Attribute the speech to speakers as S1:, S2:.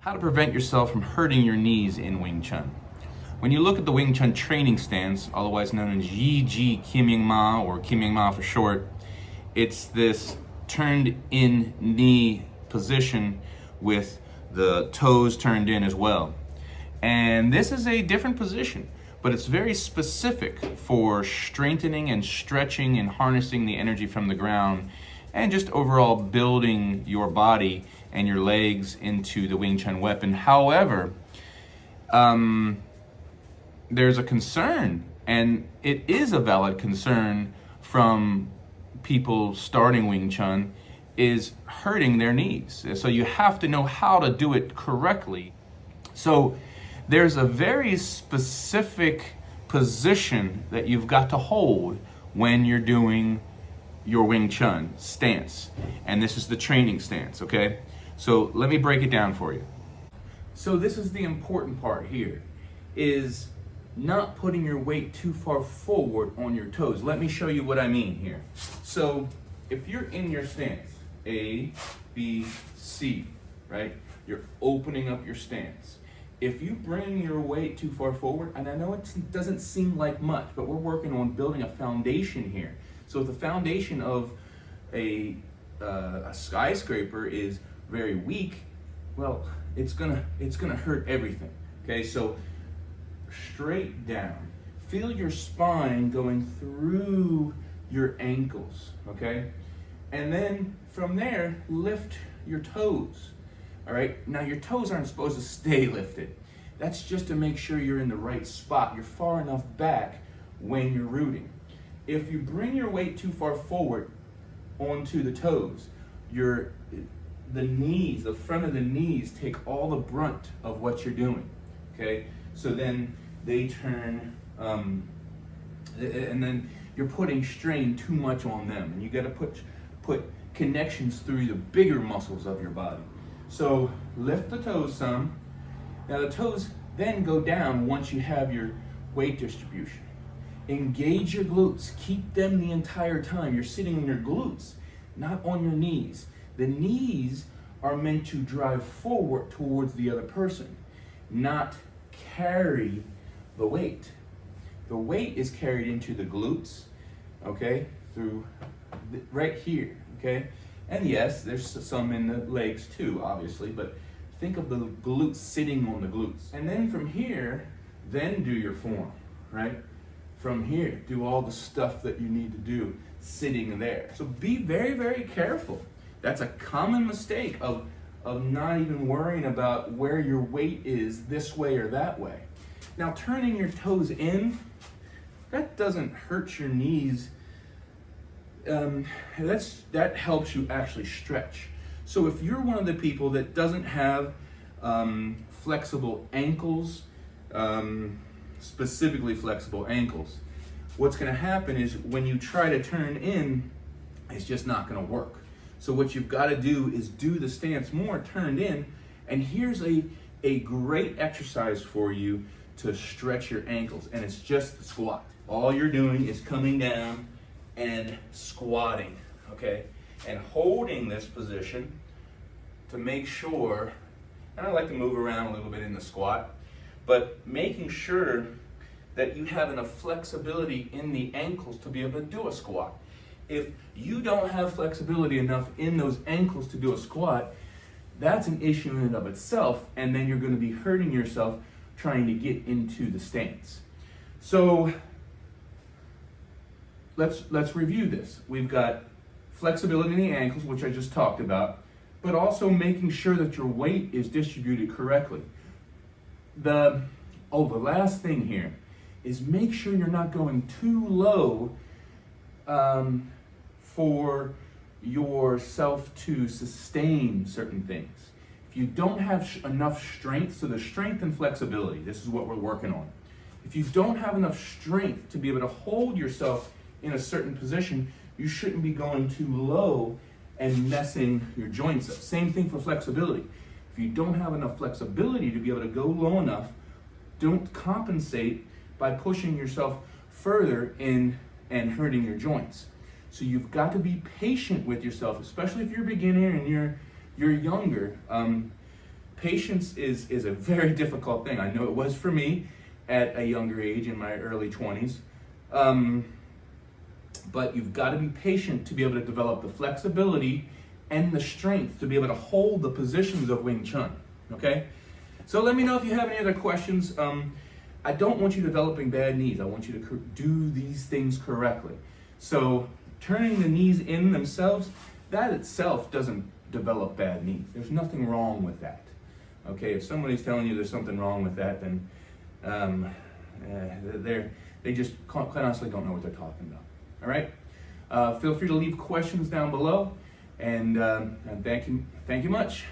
S1: How to prevent yourself from hurting your knees in Wing Chun. When you look at the Wing Chun training stance, otherwise known as Yi Ji Kim Ying Ma, or Kim Ying Ma for short, it's this turned in knee position with the toes turned in as well. And this is a different position, but it's very specific for strengthening and stretching and harnessing the energy from the ground and just overall building your body and your legs into the Wing Chun weapon. However, there's a concern, and it is a valid concern from people starting Wing Chun, is hurting their knees. So you have to know how to do it correctly. So there's a very specific position that you've got to hold when you're doing your Wing Chun stance. And this is the training stance, okay? So let me break it down for you. So this is the important part here, is not putting your weight too far forward on your toes. Let me show you what I mean here. So if you're in your stance, A, B, C, right? You're opening up your stance. If you bring your weight too far forward, and I know it doesn't seem like much, but we're working on building a foundation here. So if the foundation of a skyscraper is very weak, well, it's gonna hurt everything. Okay, so straight down. Feel your spine going through your ankles, okay? And then from there, lift your toes. All right, now your toes aren't supposed to stay lifted. That's just to make sure you're in the right spot. You're far enough back when you're rooting. If you bring your weight too far forward onto the toes, the knees, the front of the knees take all the brunt of what you're doing, okay? So then they turn, and then you're putting strain too much on them, and you gotta put connections through the bigger muscles of your body. So lift the toes some. Now the toes then go down once you have your weight distribution. Engage your glutes, keep them the entire time. You're sitting on your glutes, not on your knees. The knees are meant to drive forward towards the other person, not carry the weight. The weight is carried into the glutes, okay, through right here, okay? And yes, there's some in the legs too, obviously, but think of the glutes sitting on the glutes. And then from here, then do your form, right? From here, do all the stuff that you need to do sitting there. So be very, very careful. That's a common mistake of not even worrying about where your weight is this way or that way. Now, turning your toes in, that doesn't hurt your knees. That helps you actually stretch. So if you're one of the people that doesn't have flexible ankles, specifically flexible ankles, what's going to happen is when you try to turn in, it's just not going to work. So what you've got to do is do the stance more turned in, and here's a great exercise for you to stretch your ankles, and it's just the squat. All you're doing is coming down and squatting, okay? And holding this position to make sure, and I like to move around a little bit in the squat, but making sure that you have enough flexibility in the ankles to be able to do a squat. If you don't have flexibility enough in those ankles to do a squat, that's an issue in and of itself, and then you're going to be hurting yourself trying to get into the stance. So let's review this. We've got flexibility in the ankles, which I just talked about, but also making sure that your weight is distributed correctly. The last thing here is make sure you're not going too low for yourself to sustain certain things. If you don't have enough strength, so the strength and flexibility, this is what we're working on. If you don't have enough strength to be able to hold yourself in a certain position, you shouldn't be going too low and messing your joints up. Same thing for flexibility. If you don't have enough flexibility to be able to go low enough, don't compensate by pushing yourself further in and hurting your joints. So you've got to be patient with yourself, especially if you're a beginner and you're younger. patience is a very difficult thing. I know it was for me at a younger age, in my early 20s. But you've got to be patient to be able to develop the flexibility and the strength to be able to hold the positions of Wing Chun, okay? So let me know if you have any other questions. I don't want you developing bad knees. I want you to do these things correctly. So turning the knees in themselves, that itself doesn't develop bad knees. There's nothing wrong with that. Okay, if somebody's telling you there's something wrong with that, then they just quite honestly don't know what they're talking about. All right? Feel free to leave questions down below, and thank you much.